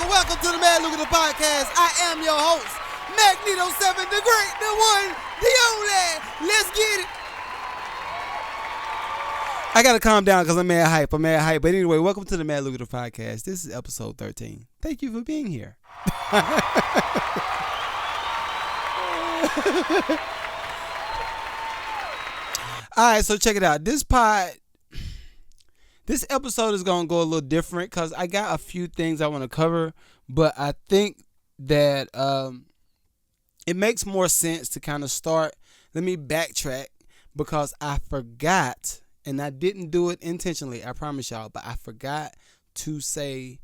Welcome to the MAD LUCRATIVE Podcast. I am your host, NEDO 7, the great, the one, the only. Let's get it. I gotta calm down because I'm mad hype. But anyway, welcome to the MAD LUCRATIVE Podcast. This is episode 13. Thank you for being here. All right, so check it out. This episode is going to go a little different because I got a few things I want to cover, but I think that it makes more sense to kind of start. Let me backtrack because I forgot, and I didn't do it intentionally, I promise y'all, but I forgot to say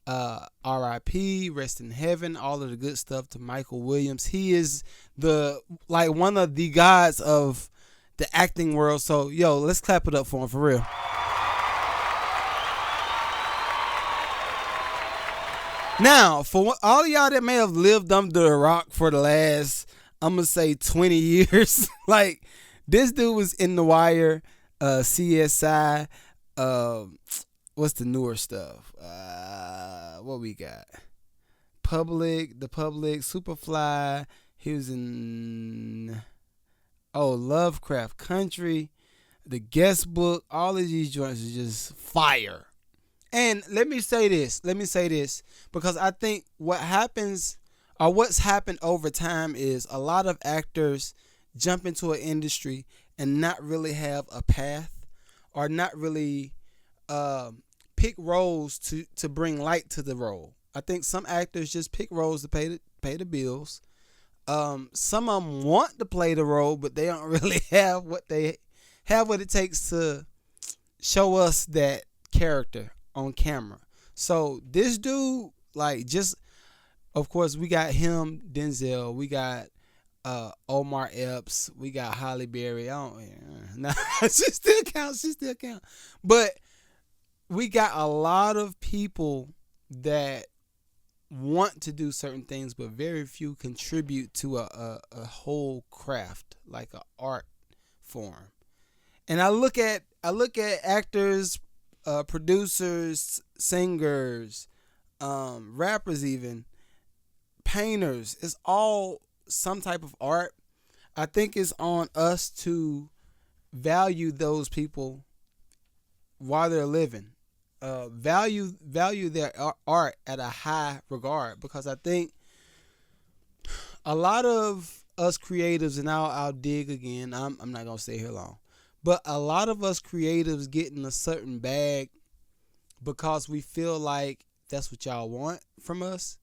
R.I.P., rest in heaven, all of the good stuff to Michael Williams. He is one of the gods of the acting world. So, yo, let's clap it up for him for real. Now, for all of y'all that may have lived under a rock for the last, I'm going to say 20 years, like, this dude was in The Wire, CSI, what's the newer stuff? What we got? The Public, Superfly, he was in, Lovecraft Country, The Guest Book, all of these joints are just fire. And let me say this, because I think what's happened over time is a lot of actors jump into an industry and not really have a path or not really pick roles to bring light to the role. I think some actors just pick roles to pay the bills. Some of them want to play the role, but they don't really have what it takes to show us that character on camera. So this dude, of course, we got him, Denzel, we got Omar Epps, we got Halle Berry. She still counts. But we got a lot of people that want to do certain things, but very few contribute to a whole craft, like an art form. And I look at actors, producers, singers, rappers, even painters. It's all some type of art. I think it's on us to value those people while they're living. Value their art at a high regard, because I think a lot of us creatives, and I'll dig again. I'm not gonna stay here long. But a lot of us creatives get in a certain bag because we feel like that's what y'all want from us.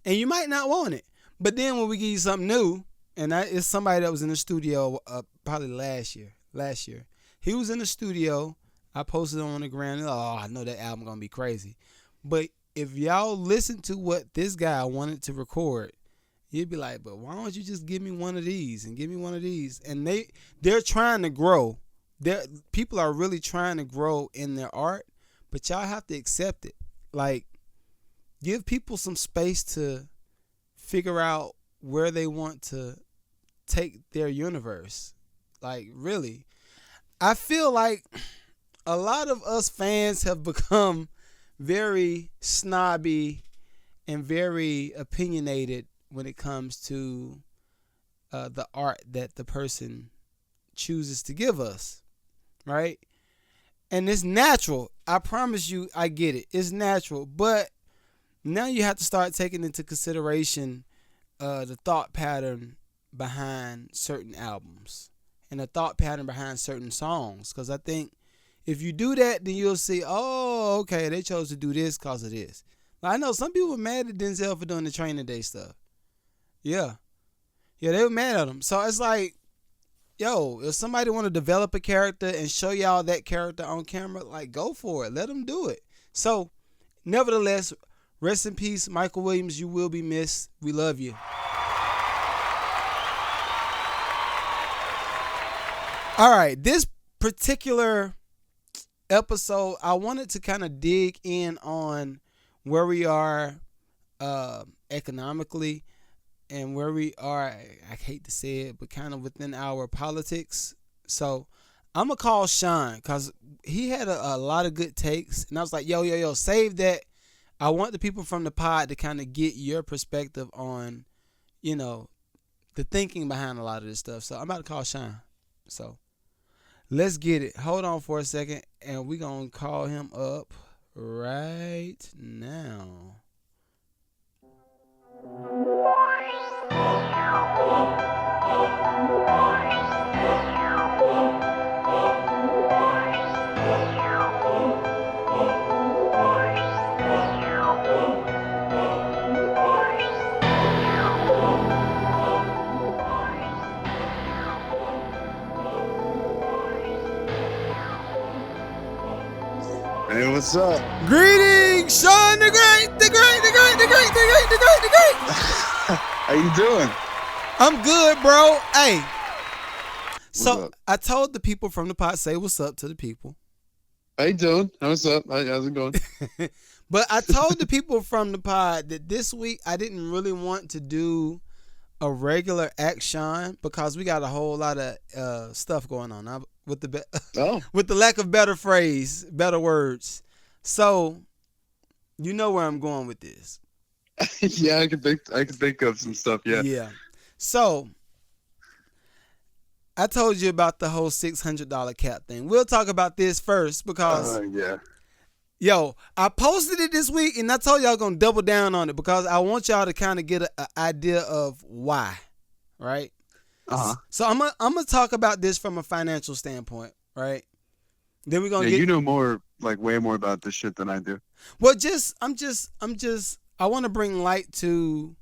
And you might not want it. But then when we give you something new, and it's somebody that was in the studio probably last year. He was in the studio. I posted it on the ground. I know that album going to be crazy. But if y'all listen to what this guy wanted to record, you'd be like, but why don't you just give me one of these and give me one of these? And they're trying to grow. People are really trying to grow in their art, but y'all have to accept it. Like, give people some space to figure out where they want to take their universe. Like, really. I feel like a lot of us fans have become very snobby and very opinionated when it comes to the art that the person chooses to give us, right? And it's natural. I promise you, I get it. It's natural. But now you have to start taking into consideration the thought pattern behind certain albums and the thought pattern behind certain songs. Because I think if you do that, then you'll see, oh, okay, they chose to do this because of this. I know some people were mad at Denzel for doing the Training Day stuff. Yeah, they were mad at him. So it's like, yo, if somebody want to develop a character and show y'all that character on camera, like, go for it. Let them do it. So, nevertheless, rest in peace, Michael Williams. You will be missed. We love you. All right, this particular episode, I wanted to kind of dig in on where we are economically and where we are, I hate to say it, but kind of within our politics. So I'm going to call Sean because he had a lot of good takes. And I was like, yo, save that. I want the people from the pod to kind of get your perspective on, you know, the thinking behind a lot of this stuff. So I'm about to call Sean. So let's get it. Hold on for a second, and we're going to call him up right now. Hey, what's up? Greetings, Sean the Great. How you doing? I'm good, bro. Hey. So up? I told the people from the pod, say what's up to the people. How you doing? What's up? How's it going? But I told the people from the pod that this week I didn't really want to do a regular action because we got a whole lot of stuff going on with the with the lack of better words. So you know where I'm going with this. Yeah, I can think of some stuff. Yeah. Yeah. So I told you about the whole $600 cap thing. We'll talk about this first because yo, I posted it this week and I told y'all gonna double down on it because I want y'all to kind of get an idea of why, right? So I'm gonna talk about this from a financial standpoint, right? Then we're gonna you know more, like way more about this shit than I do. Well, I want to bring light to,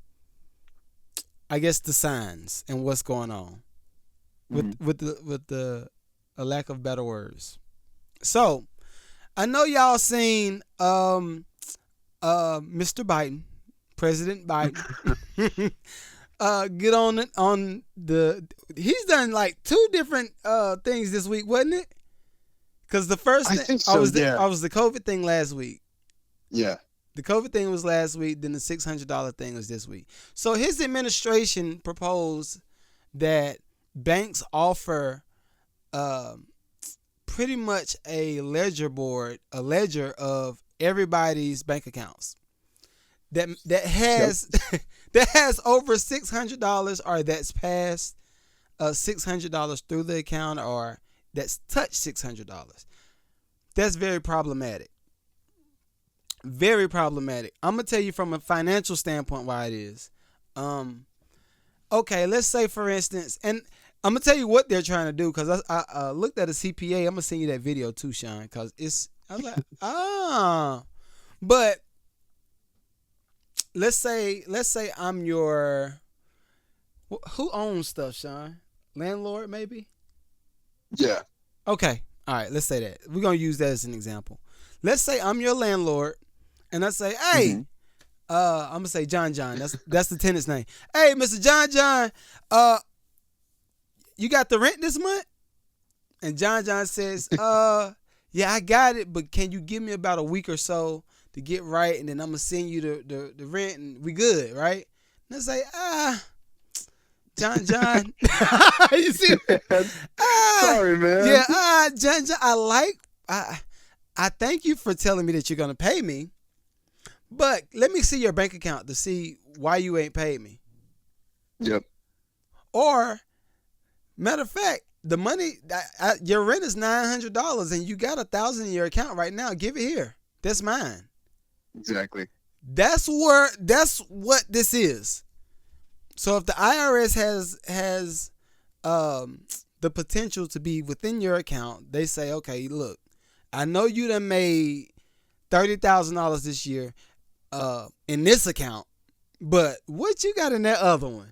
I guess, the signs and what's going on with the a lack of better words. So I know y'all seen Mr. Biden, President Biden, get on he's done like 2 different things this week, wasn't it? Because the first thing I was the COVID thing last week. Yeah. The COVID thing was last week, then the $600 thing was this week. So his administration proposed that banks offer pretty much a ledger of everybody's bank accounts that has that has over $600 or that's passed $600 through the account or that's touched $600. That's very problematic. Very problematic. I'm gonna tell you from a financial standpoint why it is. Okay, let's say for instance, and I'm gonna tell you what they're trying to do because I looked at a CPA. I'm gonna send you that video too, Sean, because I was like, but let's say I'm your who owns stuff, Sean? Landlord, maybe? Yeah. Okay. All right, let's say that. We're going to use that as an example. Let's say I'm your landlord, and I say, hey, I'm going to say John. That's the tenant's name. Hey, Mr. John, you got the rent this month? And John says, yeah, I got it, but can you give me about a week or so to get right, and then I'm going to send you the rent, and we good, right? And I say, John. You see? Sorry, man. Yeah, John, I thank you for telling me that you're going to pay me, but let me see your bank account to see why you ain't paid me. Yep. Or, matter of fact, the money, your rent is $900 and you got $1,000 in your account right now. Give it here. That's mine. Exactly. That's what this is. So if the IRS has the potential to be within your account, they say, okay, look, I know you done made $30,000 this year in this account, but what you got in that other one?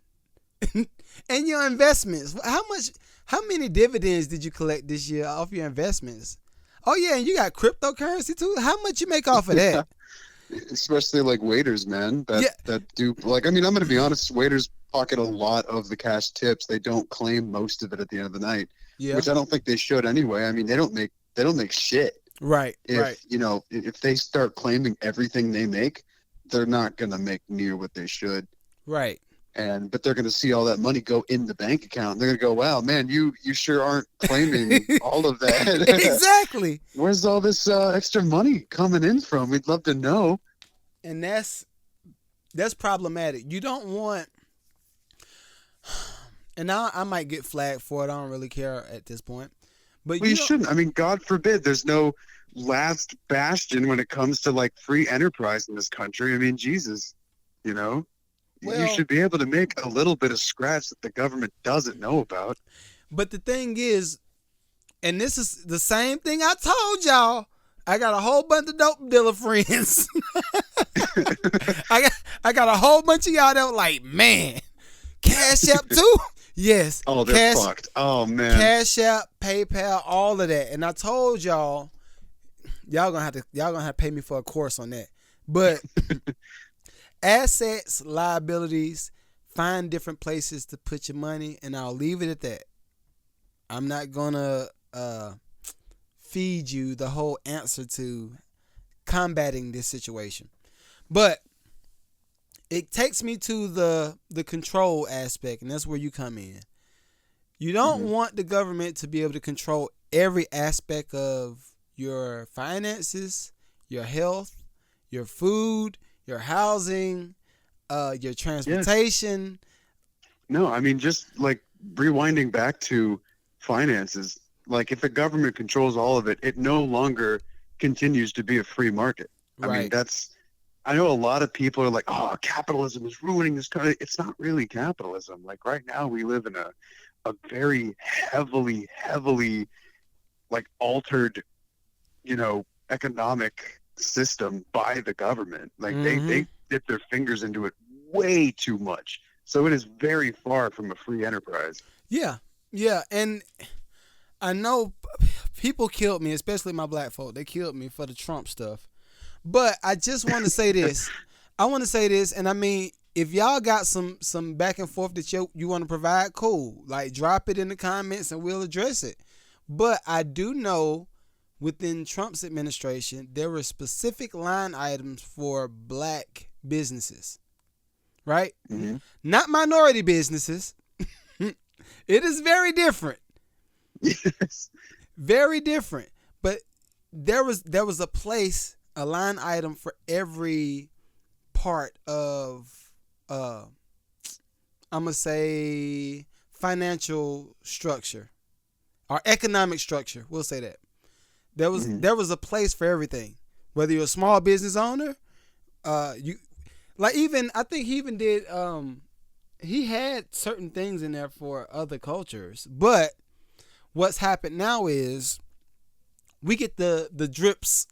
And your investments. How many dividends did you collect this year off your investments? Oh yeah, and you got cryptocurrency too. How much you make off of that? Especially like waiters, man. Yeah. That do like. I mean, I'm gonna be honest. Waiters pocket a lot of the cash tips. They don't claim most of it at the end of the night, Yeah. which I don't think they should anyway. I mean, they don't make shit. Right. If if they start claiming everything they make, they're not gonna make near what they should. Right. But they're gonna see all that money go in the bank account. They're gonna go, wow, man, you sure aren't claiming all of that. Exactly. Where's all this extra money coming in from? We'd love to know. And that's problematic. You don't want, and now I might get flagged for it. I don't really care at this point. But Well, you shouldn't. I mean, God forbid there's no last bastion when it comes to like free enterprise in this country. I mean, Jesus, you Well, should be able to make a little bit of scratch that the government doesn't know about. But the thing is, and this is the same thing I told y'all. I got a whole bunch of dope dealer friends. I got a whole bunch of y'all that were like, man, Cash App too? Yes. Oh, they're fucked. Oh, man. Cash App, PayPal, all of that. And I told y'all gonna have to pay me for a course on that. But assets, liabilities, find different places to put your money, and I'll leave it at that. I'm not gonna feed you the whole answer to combating this situation. But it takes me to the control aspect, and that's where you come in. You don't want the government to be able to control every aspect of your finances, your health, your food, your housing, your transportation. No, I mean, just like rewinding back to finances, like if the government controls all of it, it no longer continues to be a free market. Right. I mean, I know a lot of people are like, oh, capitalism is ruining this country. It's not really capitalism. Like right now we live in a very heavily like altered, economic system by the government. Like they dip their fingers into it way too much. So it is very far from a free enterprise. Yeah. Yeah. And I know people killed me, especially my black folk. They killed me for the Trump stuff. But I just want to say this. And I mean, if y'all got some back and forth that you want to provide, cool. Like, drop it in the comments and we'll address it. But I do know within Trump's administration, there were specific line items for black businesses, right? Mm-hmm. Not minority businesses. It is very different. Yes. Very different. But there was a line item for every part of I'm gonna say financial structure or economic structure. We'll say that. There was a place for everything. Whether you're a small business owner, I think he even did he had certain things in there for other cultures. But what's happened now is we get the drips.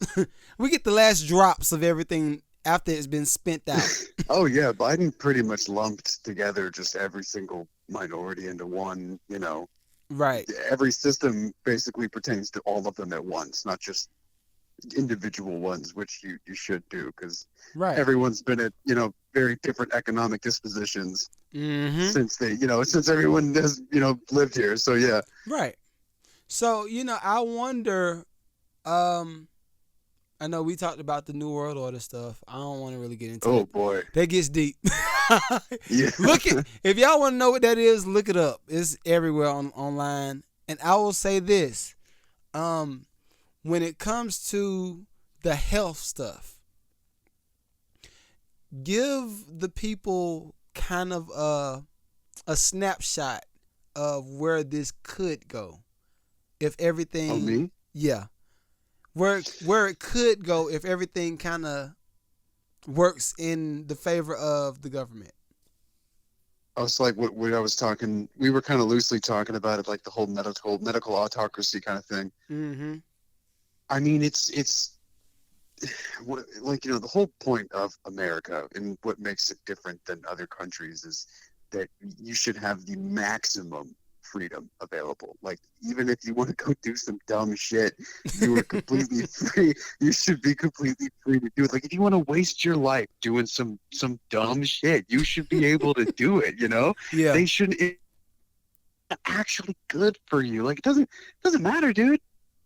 We get the last drops of everything after it's been spent out. Oh, yeah. Biden pretty much lumped together just every single minority into one, Right. Every system basically pertains to all of them at once, not just individual ones, which you should do because everyone's been at, very different economic dispositions since since everyone has, lived here. So, yeah. Right. So, I wonder, I know we talked about the New World Order stuff. I don't want to really get into it. Oh, boy. That gets deep. Yeah. If y'all want to know what that is, look it up. It's everywhere online. And I will say this. When it comes to the health stuff, give the people kind of a snapshot of where this could go. If everything... Oh, me? Yeah. Where it could go if everything kind of works in the favor of the government. I was like, what I was talking, we were kind of loosely talking about it, like the whole medical autocracy kind of thing. Mm-hmm. I mean, it's like, the whole point of America and what makes it different than other countries is that you should have the maximum freedom available. Like, even if you want to go do some dumb shit, you are completely free. You should be completely free to do it. Like, if you want to waste your life doing some dumb shit, you should be able to do it, you know? Yeah. They shouldn't. It's actually good for you. Like, it doesn't matter, dude.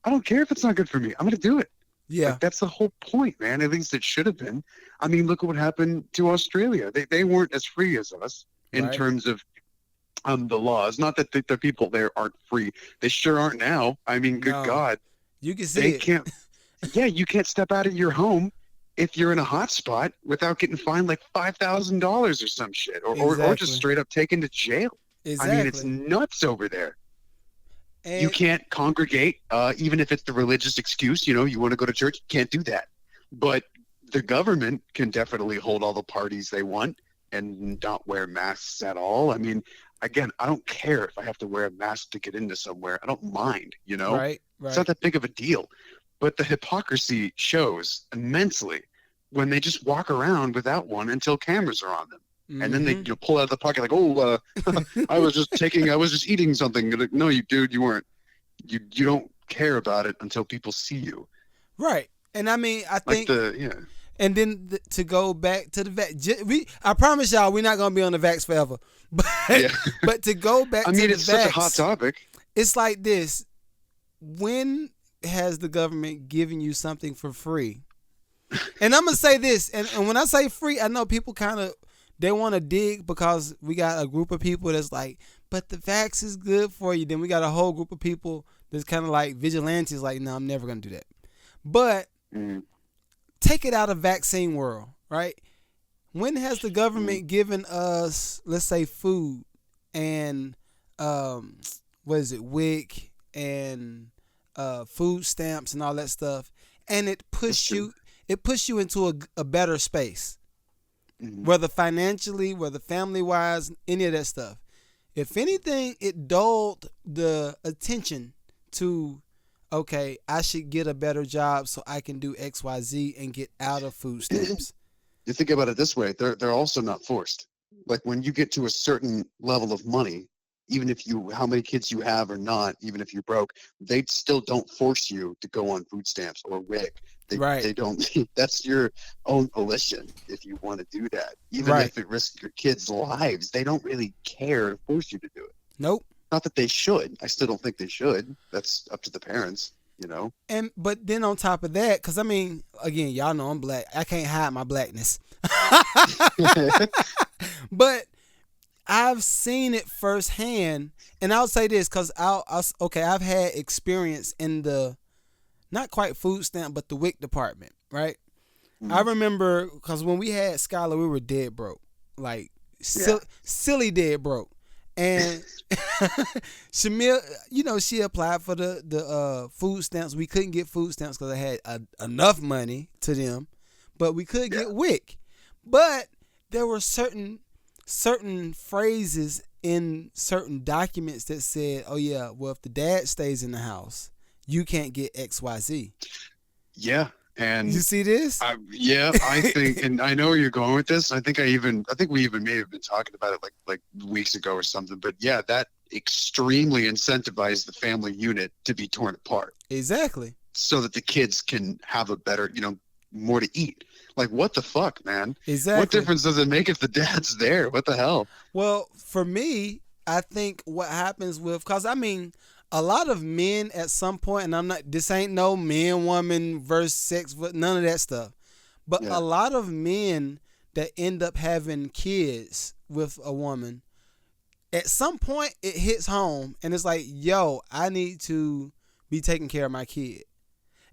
I don't care if it's not good for me. I'm going to do it. Yeah. Like, that's the whole point, man. At least it should have been. I mean, look at what happened to Australia. They weren't as free as us in terms of the laws. Not that the people there aren't free. They sure aren't now. I mean, good God. You can see it. You can't step out of your home if you're in a hot spot without getting fined like $5,000 or some shit, or just straight up taken to jail. Exactly. I mean, it's nuts over there. And you can't congregate, even if it's the religious excuse, you want to go to church, you can't do that. But the government can definitely hold all the parties they want and not wear masks at all. I mean, again, I don't care if I have to wear a mask to get into somewhere. I don't mind, Right. It's not that big of a deal. But the hypocrisy shows immensely when they just walk around without one until cameras are on them. Mm-hmm. And then they pull out of the pocket like, oh, I was just eating something. Like, no, you weren't. You don't care about it until people see you. Right. And I mean, I think like and then to go back to the vax, I promise y'all we're not gonna be on the vax forever. But to go back to the vax, it's such a hot topic. It's like this. When has the government given you something for free? And I'm gonna say this, and when I say free, I know people kind of they want to dig because we got a group of people that's like, but the vax is good for you. Then we got a whole group of people that's kind of like vigilantes, like, no, I'm never gonna do that. But take it out of vaccine world, right? When has the government given us, let's say, food and WIC and food stamps and all that stuff, and it push you into a better space, whether financially, whether family wise, any of that stuff. If anything, it dulled the attention to, okay, I should get a better job so I can do XYZ and get out of food stamps. You think about it this way, they're also not forced. Like, when you get to a certain level of money, even if how many kids you have or not, even if you're broke, they still don't force you to go on food stamps or WIC. They don't. That's your own volition if you want to do that. Even if it risks your kids' lives, they don't really care to force you to do it. Nope. Not that they should. I still don't think they should. That's up to the parents, But then on top of that, because I mean, again, y'all know I'm black. I can't hide my blackness. But I've seen it firsthand, and I'll say this because I've had experience in the not quite food stamp, but the WIC department, right? I remember because when we had Skylar, we were dead broke, like silly dead broke. And Shamil, she applied for the food stamps. We couldn't get food stamps because I had enough money to them, but we could get WIC. But there were certain phrases in certain documents that said, oh yeah, well, if the dad stays in the house, you can't get XYZ. Yeah. And you see this? I think, and I know where you're going with this. I think we even may have been talking about it like weeks ago or something. But yeah, that extremely incentivized the family unit to be torn apart. Exactly. So that the kids can have a better, more to eat. Like, what the fuck, man? Exactly. What difference does it make if the dad's there? What the hell? Well, for me, I think what happens because I mean, a lot of men at some point, and this ain't no man, woman versus sex, none of that stuff. But a lot of men that end up having kids with a woman, at some point it hits home and it's like, yo, I need to be taking care of my kid.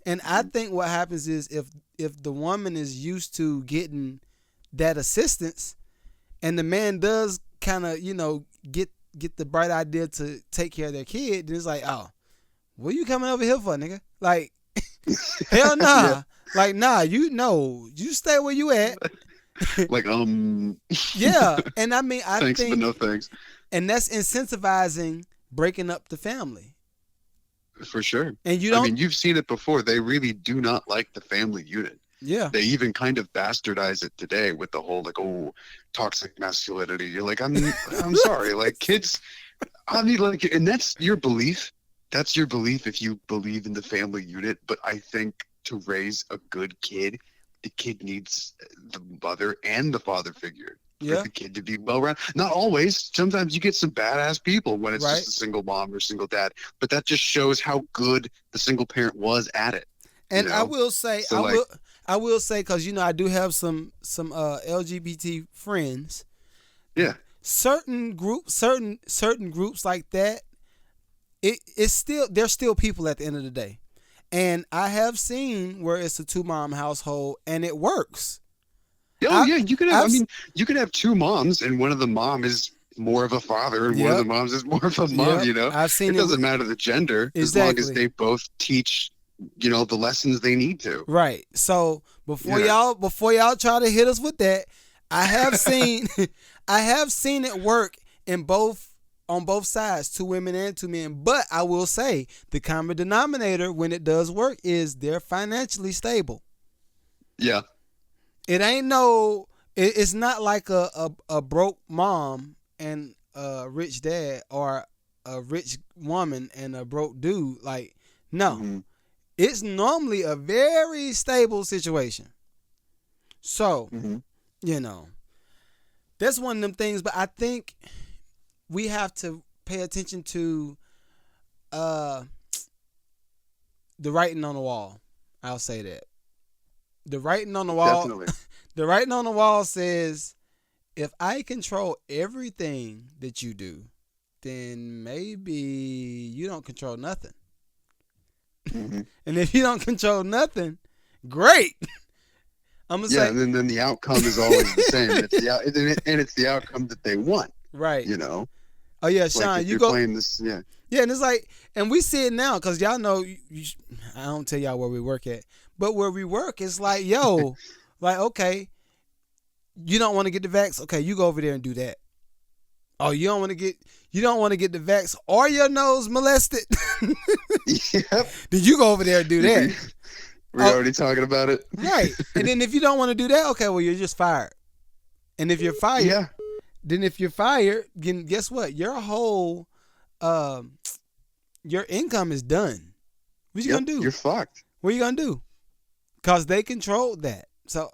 And I think what happens is if the woman is used to getting that assistance and the man does kind of, get the bright idea to take care of their kid, then it's like, oh, what are you coming over here for, nigga? Like, hell nah. Yeah. Like, nah, you stay where you at. Like, yeah. And I mean, I thanks, think, but no thanks. And that's incentivizing breaking up the family. For sure. And I mean, you've seen it before. They really do not like the family unit. Yeah. They even kind of bastardize it today with the whole like, oh, toxic masculinity. You're like, I'm sorry, like kids. I mean, like, and that's your belief. That's your belief if you believe in the family unit. But I think to raise a good kid, the kid needs the mother and the father figure for the kid to be well rounded. Not always. Sometimes you get some badass people when it's just a single mom or single dad. But that just shows how good the single parent was at it. And I will say, so I will say, because I do have some LGBT friends. Yeah. Certain groups like that, they're still people at the end of the day. And I have seen where it's a 2-mom household and it works. Oh yeah, you could have. You could have 2 moms, and one of the mom is more of a father, and one of the moms is more of a mom. I've seen it doesn't matter the gender as long as they both teach, the lessons they need to. Right. So before y'all try to hit us with that, I have seen it work on both sides, 2 women and 2 men. But I will say the common denominator when it does work is they're financially stable. Yeah. It ain't it's not like a broke mom and a rich dad, or a rich woman and a broke dude. Like, no. Mm-hmm. It's normally a very stable situation. So, that's one of them things. But I think we have to pay attention to the writing on the wall. I'll say that. The writing on the wall. Definitely. The writing on the wall says, if I control everything that you do, then maybe you don't control nothing. Mm-hmm. And if you don't control nothing, great. I'm gonna say, and then the outcome is always the same. It's the outcome that they want. Right. Oh yeah, Sean, like you go playing this. Yeah. Yeah, and it's like, and we see it now because y'all know. I don't tell y'all where we work at, but where we work, it's like, yo, like, okay, you don't want to get the vax, okay, you go over there and do that. Oh, you don't want to get the vax or your nose molested. Yep. Then you go over there and do that. We're already talking about it. Right. And then if you don't want to do that, okay, well, you're just fired. And if you're fired, then guess what? Your whole, your income is done. What you gonna do? You're fucked. What are you gonna do? Because they controlled that. So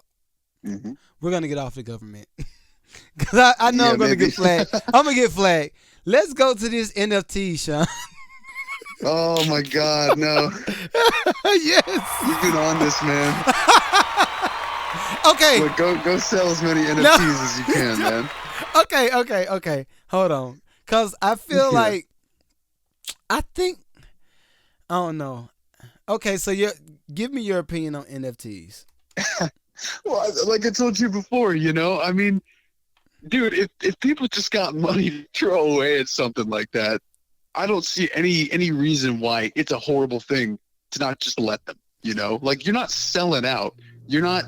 we're gonna get off the government. Because I know I'm gonna get flagged. I'm gonna get flagged. Let's go to this NFT, Sean. Oh my God, no. Yes. You've been on this, man. Okay. Look, go sell as many NFTs as you can, man. Okay. Hold on. Because I feel like, I don't know. Okay, so give me your opinion on NFTs. Well, like I told you before, I mean, dude, if people just got money to throw away at something like that, I don't see any reason why it's a horrible thing to not just let them, Like, you're not selling out. You're not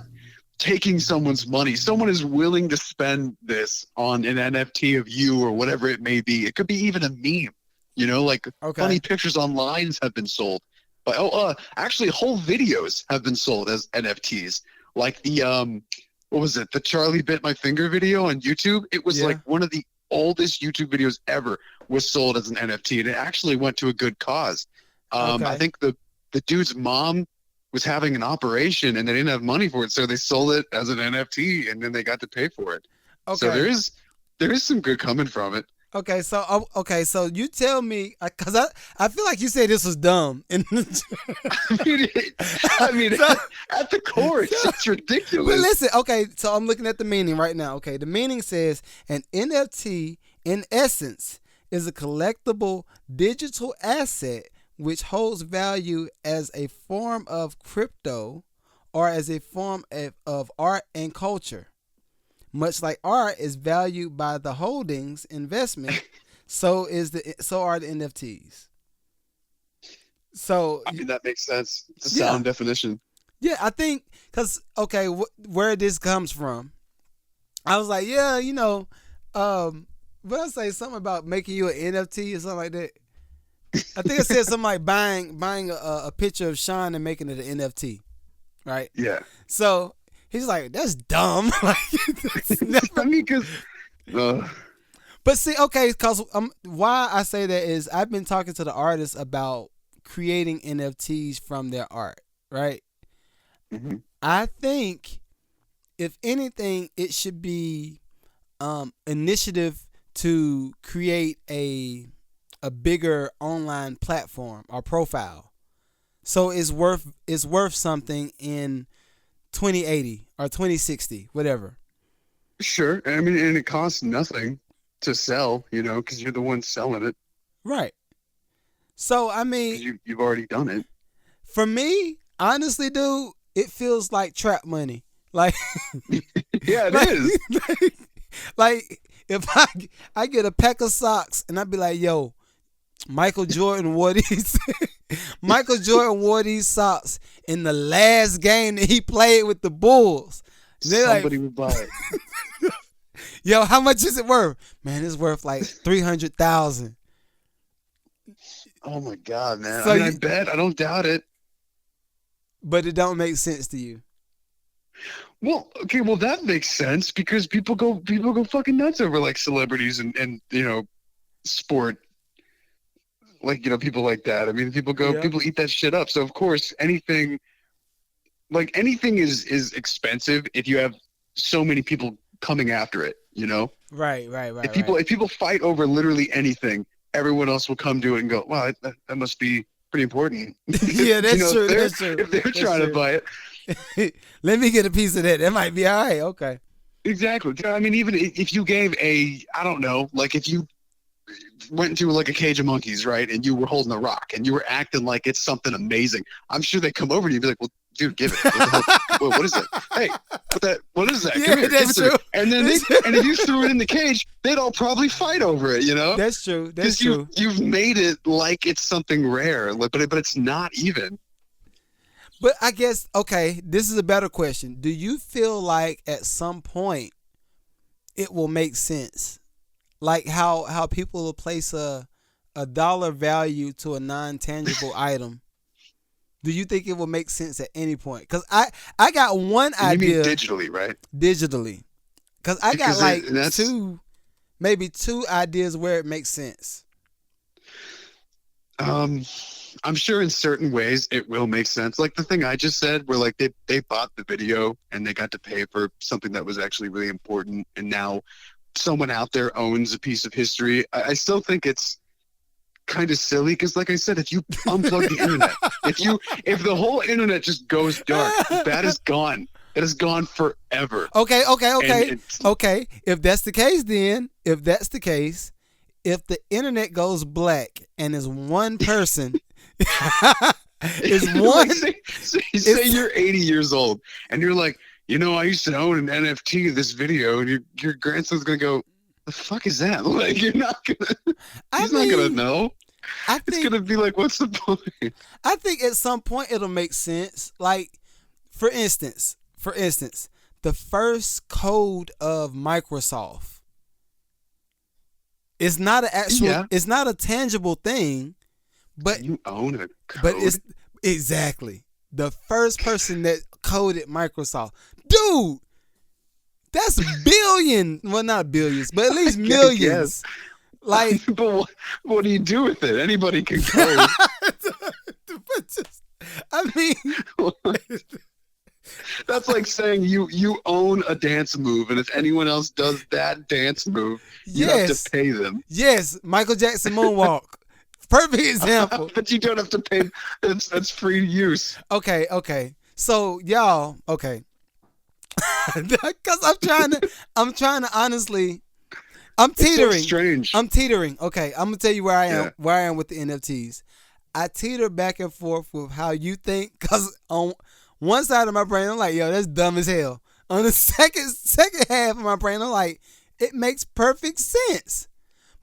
taking someone's money. Someone is willing to spend this on an NFT of you or whatever it may be. It could be even a meme, like funny pictures online have been sold. But actually whole videos have been sold as NFTs. Like the what was it? The Charlie Bit My Finger video on YouTube. It was like one of the oldest YouTube videos ever was sold as an NFT, and it actually went to a good cause. I think the dude's mom was having an operation and they didn't have money for it, so they sold it as an NFT, and then they got to pay for it. Okay. So there is some good coming from it. Okay, so you tell me, because I feel like you said this was dumb. I mean, at the core, it's ridiculous. But listen, okay, so I'm looking at the meaning right now. Okay, the meaning says an NFT, in essence, is a collectible digital asset which holds value as a form of crypto or as a form of art and culture. Much like art is valued by the holdings investment, so are the NFTs. So I mean, that makes sense. It's a sound definition. Yeah, I think because where this comes from, I was like, but I say something about making you an NFT or something like that. I think it said something like buying a picture of Sean and making it an NFT. right? Yeah. So he's like, that's dumb. Like, that's never... I mean, because. But see, okay, because why I say that is I've been talking to the artists about creating NFTs from their art, right? Mm-hmm. I think, if anything, it should be initiative to create a bigger online platform or profile, so it's worth something in 2080 or 2060, whatever. Sure, I mean, and it costs nothing to sell, because you're the one selling it. Right. So I mean, you've already done it. For me, honestly, dude, it feels like trap money. Like, yeah, it is. Like if I get a pack of socks and I'd be like, yo, Michael Jordan wore these socks in the last game that he played with the Bulls. Somebody would buy it. Yo, how much is it worth? Man, it's worth like $300,000. Oh my God, man! So I bet. I don't doubt it. But it don't make sense to you. Well, okay, that makes sense because people go fucking nuts over like celebrities and sport, like people like that. I mean, people eat that shit up. So of course, anything is expensive if you have so many people coming after it. Right. If people fight over literally anything, everyone else will come to it and go, "Wow, that must be pretty important." Yeah, that's true. That's true. If they're trying to buy it, let me get a piece of that. That might be all right. Okay. Exactly. I mean, even if you gave I don't know, like if you went into like a cage of monkeys, right, and you were holding a rock and you were acting like it's something amazing, I'm sure they come over to you and be like, "Well, dude, give it. What is it? Hey, what is that? Yeah, Come here, that's true. And then and if you threw it in the cage, they'd all probably fight over it, That's true. That's true. You've made it like it's something rare, but it's not even. But I guess, okay, this is a better question. Do you feel like at some point it will make sense? Like how people will place a dollar value to a non-tangible item. Do you think it will make sense at any point? Because I got one idea. You mean digitally, right? Digitally. Because I got maybe two ideas where it makes sense. I'm sure in certain ways it will make sense. Like the thing I just said, where like they bought the video and they got to pay for something that was actually really important, and now someone out there owns a piece of history. I still think it's kind of silly because, like I said, if you unplug the internet, if the whole internet just goes dark, that is gone. It is gone forever. Okay. If that's the case, if the internet goes black and is one person, is one. Like say you're 80 years old and you're like, I used to own an NFT of this video, and your grandson's gonna go, "The fuck is that?" Like, you're not gonna. He's not gonna know. It's gonna be like, what's the point? I think at some point it'll make sense. Like, for instance, the first code of Microsoft. It's not it's not a tangible thing, but you own a code. But it's exactly the first person that coded Microsoft. Dude, that's billion. Well, not billions, but at least millions. Like, but what do you do with it? Anybody can code. I mean, that's like saying you own a dance move, and if anyone else does that dance move, you have to pay them. Yes, Michael Jackson moonwalk. Perfect example. But you don't have to pay. That's free use. Okay. So y'all, okay. Because I'm trying to honestly. I'm teetering. It's so strange. I'm teetering. Okay, I'm gonna tell you where I am. Yeah. Where I am with the NFTs. I teeter back and forth with how you think. Cause on one side of my brain, I'm like, yo, that's dumb as hell. On the second half of my brain, I'm like, it makes perfect sense.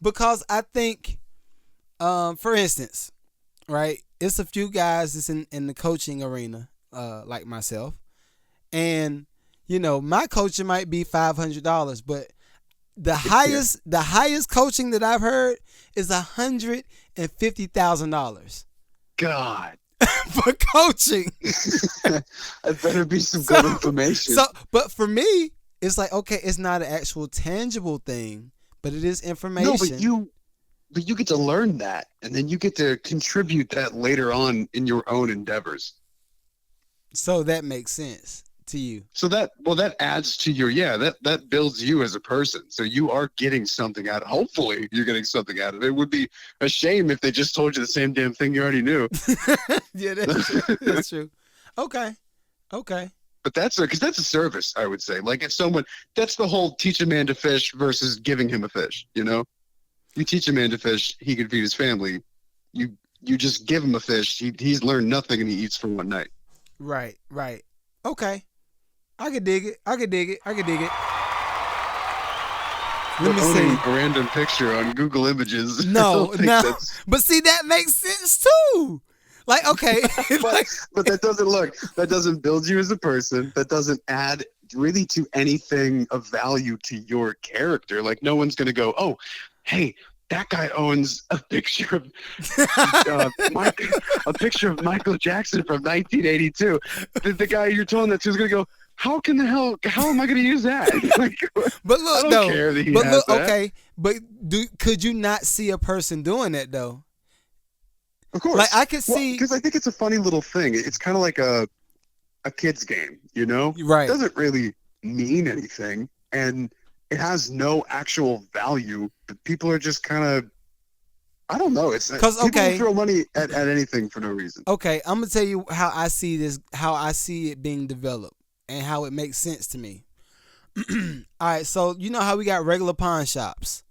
Because I think, for instance, right, it's a few guys that's in the coaching arena, like myself, and my coaching might be $500, but the highest coaching that I've heard is $150,000. God. for coaching. That better be some good information. But for me, it's like, okay, it's not an actual tangible thing, but it is information. No, but you get to learn that, and then you get to contribute that later on in your own endeavors. So that makes sense to you. So that adds to your, that builds you as a person. So you are getting something out of it. Hopefully you're getting something out of it. It would be a shame if they just told you the same damn thing you already knew. Yeah, that's true. That's true. Okay. But because that's a service, I would say. Like if someone, that's the whole teach a man to fish versus giving him a fish, you know? You teach a man to fish, he can feed his family. You just give him a fish, he's learned nothing and he eats for one night. Right. Okay. I could dig it. Let me see. A random picture on Google Images. No. But see, that makes sense too. Like, okay. but that doesn't build you as a person. That doesn't add really to anything of value to your character. Like no one's going to go, oh, hey, that guy owns a picture of Michael Jackson from 1982. The guy you're telling that to is going to go, how am I going to use that? Like, but look, I don't care that he has that. Okay, but could you not see a person doing that though? Of course. Like I could see, because I think it's a funny little thing. It's kind of like a kid's game, you know? Right. It doesn't really mean anything, and it has no actual value. But people are just kind of, I don't know. It's because people throw money at anything for no reason. Okay, I'm gonna tell you how I see this, how I see it being developed, and how it makes sense to me. All right, so you know how we got regular pawn shops,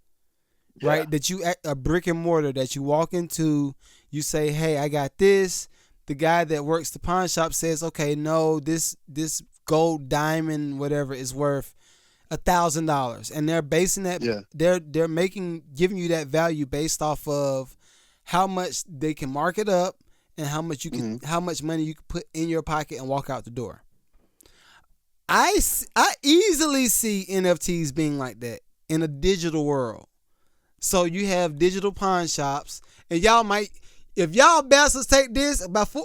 right? That you a brick and mortar that you walk into, you say, "Hey, I got this." The guy that works the pawn shop says, "Okay, no, this gold diamond whatever is worth $1,000," and they're basing that. Yeah. They're giving you that value based off of how much they can mark it up and how much you can, how much money you can put in your pocket and walk out the door. I easily see NFTs being like that in a digital world. So you have digital pawn shops, and y'all might, if y'all bastards take this before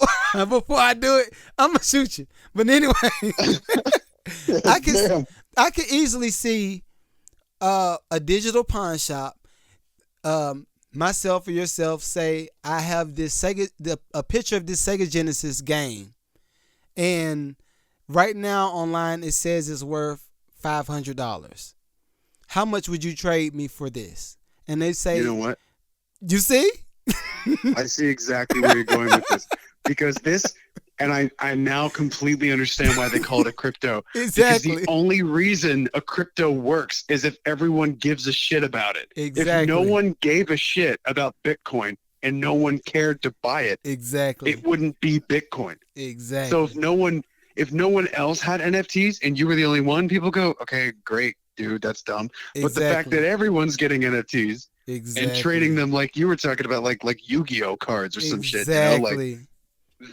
I do it, I'm gonna shoot you. But anyway, I can easily see a digital pawn shop, myself or yourself, say I have this a picture of this Sega Genesis game, and right now online it says it's worth $500. How much would you trade me for this? And they say, you know what? You see? I see exactly where you're going with this. Because this, and I now completely understand why they call it a crypto. Exactly. Because the only reason a crypto works is if everyone gives a shit about it. Exactly. If no one gave a shit about Bitcoin and no one cared to buy it, exactly, it wouldn't be Bitcoin. Exactly. So if no one else had NFTs and you were the only one, people go, okay, great, dude, that's dumb. Exactly. But the fact that everyone's getting NFTs exactly. and trading them like you were talking about, like Yu-Gi-Oh cards or some shit, you know, like,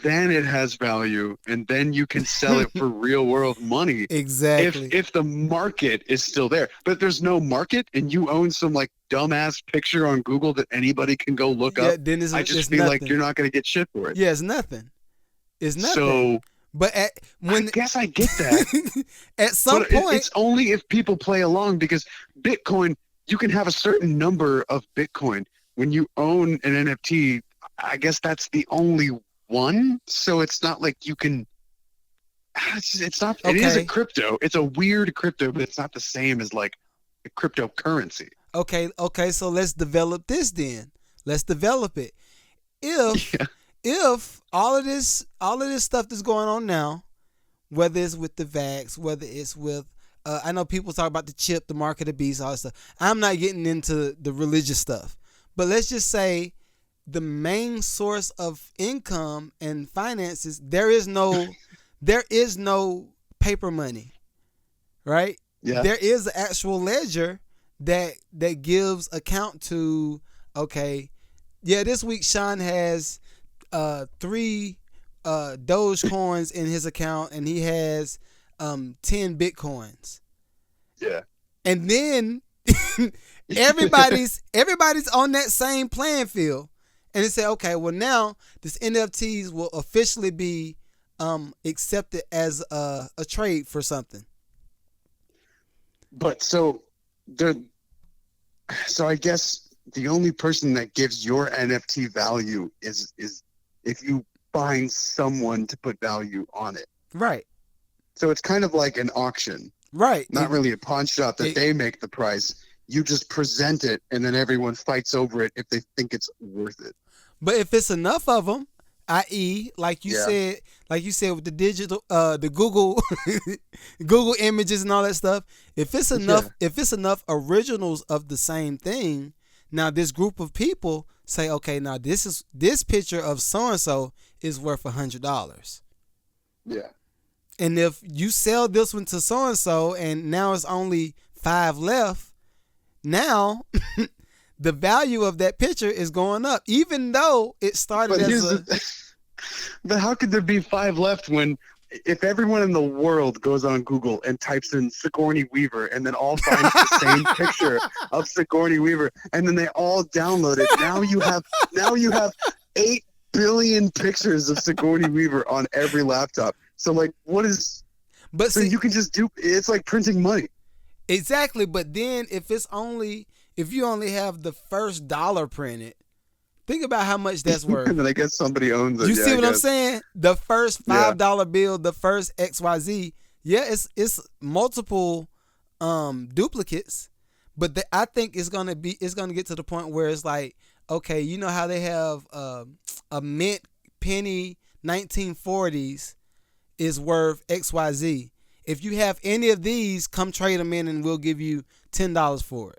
then it has value, and then you can sell it for real world money. Exactly. If the market is still there, but there's no market, and you own some like dumbass picture on Google that anybody can go look up, then I just feel like you're not going to get shit for it. Yeah, it's nothing. It's nothing. So, but I guess I get that. At some point, it's only if people play along, because Bitcoin, you can have a certain number of Bitcoin. When you own an NFT, I guess that's the only one. So it's not like you can. It's not. Okay. It is a crypto. It's a weird crypto, but it's not the same as like a cryptocurrency. Okay. So let's develop this then. Let's develop it. If all of this stuff that's going on now, whether it's with the vax, whether it's with, I know people talk about the chip, the mark of the beast, all that stuff. I'm not getting into the religious stuff, but let's just say the main source of income and finances, there is no paper money, right? Yeah. There is an actual ledger that gives account to, okay, yeah, this week Sean has 3 Dogecoins in his account, and he has 10 Bitcoins. Yeah. And then everybody's on that same playing field, And they say, okay, well now this NFTs will officially be accepted as a trade for something. But so I guess the only person that gives your NFT value is if you find someone to put value on it. Right. So it's kind of like an auction. Right. Not really a pawn shop that they make the price. You just present it, and then everyone fights over it if they think it's worth it. But if it's enough of them, i.e., like you said with the digital, the Google, Google images and all that stuff. If it's enough originals of the same thing, now this group of people say, okay, now this picture of so and so is worth $100. Yeah. And if you sell this one to so and so, and now it's only 5 left, now the value of that picture is going up, even though it started But how could there be 5 left when, if everyone in the world goes on Google and types in Sigourney Weaver and then all finds the same picture of Sigourney Weaver and then they all download it, now you have 8 billion pictures of Sigourney Weaver on every laptop. So like, what is? But so you can just do. It's like printing money. Exactly, but then if you only have the first dollar printed, think about how much that's worth. And then I guess somebody owns it. You see what I'm saying? The first $5 bill, the first XYZ, it's multiple duplicates, but I think it's gonna get to the point where it's like, okay, you know how they have a mint penny 1940s is worth XYZ. If you have any of these, come trade them in and we'll give you $10 for it.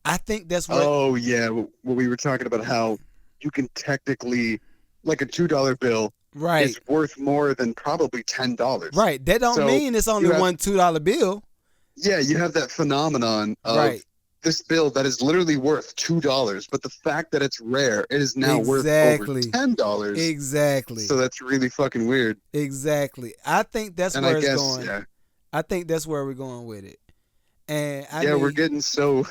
I think that's what... Oh, yeah. Well, we were talking about how you can technically, like a $2 bill is worth more than probably $10. Right. That don't mean it's only one $2 bill. Yeah, you have that phenomenon of this bill that is literally worth $2, but the fact that it's rare, it is now worth over $10. Exactly. So that's really fucking weird. Exactly. I think that's where it's going. Yeah. I think that's where we're going with it. And we're getting so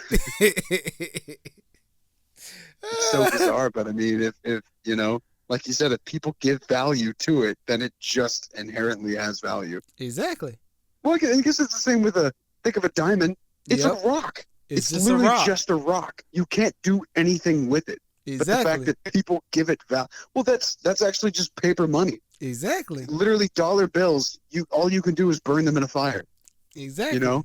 so bizarre. But I mean, if you know, like you said, if people give value to it, then it just inherently has value. Exactly. Well, I guess it's the same with think of a diamond. It's a rock. It's literally just a rock. You can't do anything with it. Exactly. But the fact that people give it value, well, that's actually just paper money. Exactly. Literally dollar bills. All you can do is burn them in a fire. Exactly. You know,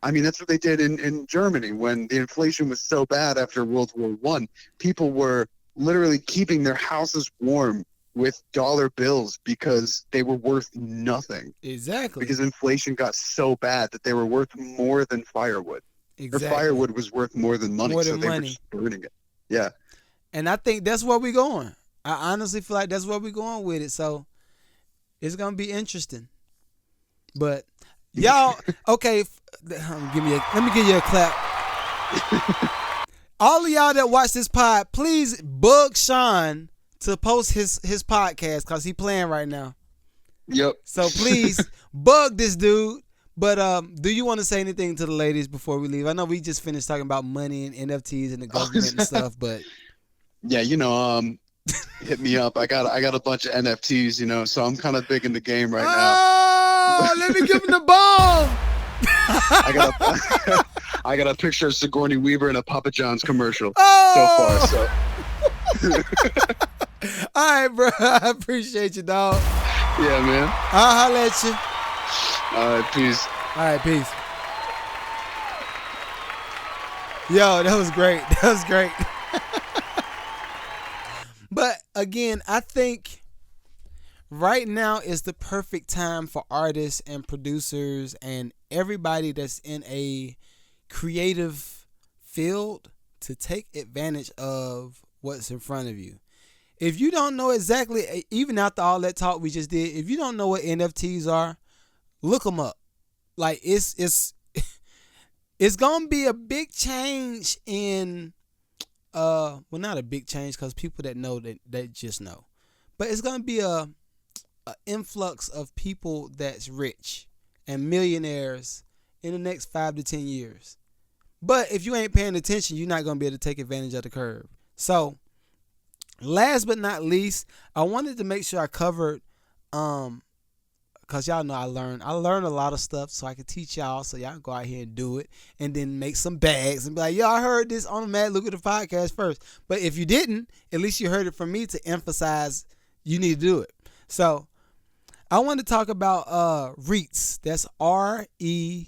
I mean, that's what they did in Germany when the inflation was so bad after World War I. People were literally keeping their houses warm with dollar bills because they were worth nothing. Exactly. Because inflation got so bad that they were worth more than firewood. Exactly. Or firewood was worth more than money, so they were just burning it. Yeah. And I think that's where we're going. I honestly feel like that's where we're going with it. So it's going to be interesting. But y'all, okay, let me give you a clap. All of y'all that watch this pod, please bug Sean to post his podcast because he playing right now. Yep. So please bug this dude. But do you want to say anything to the ladies before we leave? I know we just finished talking about money and NFTs and the government and stuff, but yeah, you know, hit me up. I got a bunch of NFTs, you know, so I'm kind of big in the game right now. Oh, let me give him the bomb. I got a picture of Sigourney Weaver in a Papa John's commercial so far. So. All right, bro. I appreciate you, dog. Yeah, man. I'll holler at you. All right, peace. All right, peace. Yo, that was great. That was great. But again, I think right now is the perfect time for artists and producers and everybody that's in a creative field to take advantage of what's in front of you. If you don't know exactly, even after all that talk we just did, if you don't know what NFTs are, look them up. Like it's gonna be a big change in well, not a big change because people that know that just know, but it's gonna be a influx of people that's rich and millionaires in the next 5 to 10 years. But if you ain't paying attention, you're not gonna be able to take advantage of the curve. So Last but not least, I wanted to make sure I covered, cause y'all know I learned a lot of stuff, so I can teach y'all, so y'all can go out here and do it, and then make some bags and be like, yo, I heard this on the Mad Lucrative podcast first. But if you didn't, at least you heard it from me to emphasize you need to do it. So I want to talk about REITs. That's REIT.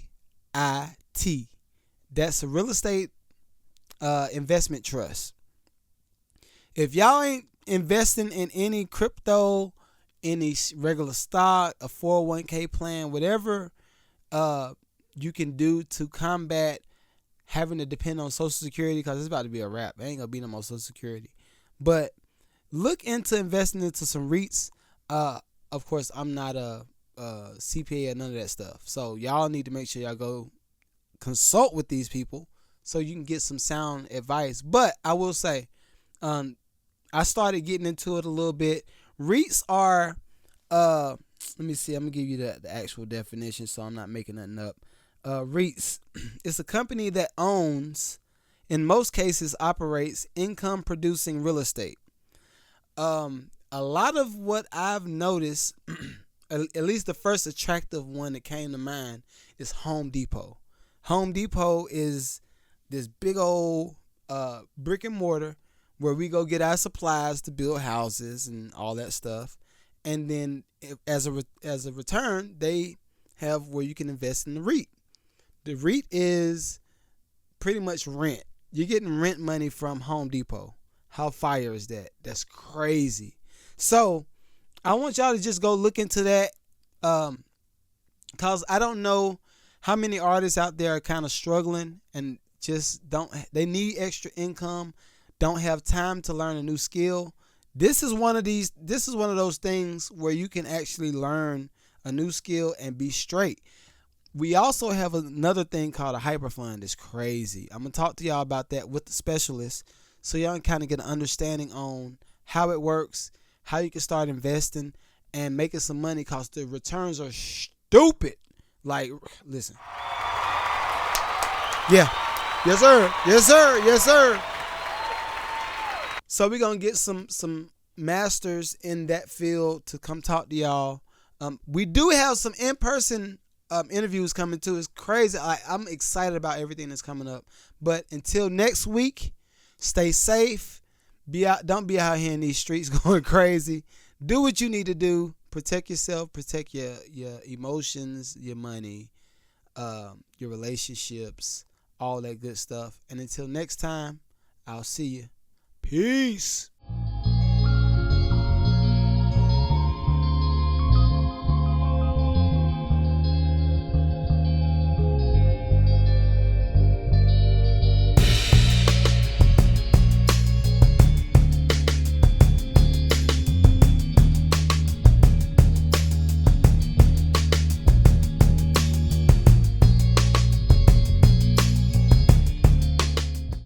That's a real estate investment trust. If y'all ain't investing in any crypto, any regular stock, a 401k plan, whatever you can do to combat having to depend on Social Security, because it's about to be a wrap. It ain't going to be no more Social Security. But look into investing into some REITs. Of course, I'm not a CPA or none of that stuff. So y'all need to make sure y'all go consult with these people so you can get some sound advice. But I will say, I started getting into it a little bit. REITs are, let me see, I'm going to give you the actual definition so I'm not making nothing up. REITs, it's a company that owns, in most cases operates, income producing real estate. A lot of what I've noticed, at least the first attractive one that came to mind, is Home Depot. Home Depot is this big old brick and mortar where we go get our supplies to build houses and all that stuff. And then as a return, they have where you can invest in the REIT. The REIT is pretty much rent. You're getting rent money from Home Depot. How fire is that? That's crazy. So I want y'all to just go look into that, because I don't know how many artists out there are kind of struggling and just they need extra income, don't have time to learn a new skill. This is one of those things where you can actually learn a new skill and be straight. We also have another thing called a hyper fund. It's crazy. I'm going to talk to y'all about that with the specialist so y'all can kind of get an understanding on how it works, how you can start investing and making some money, because the returns are stupid. Like, listen. Yeah. Yes, sir. Yes, sir. Yes, sir. So we're going to get some masters in that field to come talk to y'all. We do have some in-person interviews coming too. It's crazy. I'm excited about everything that's coming up. But until next week, stay safe. Don't be out here in these streets going crazy. Do what you need to do. Protect yourself. Protect your emotions, your money, your relationships, all that good stuff. And until next time, I'll see you. Peace.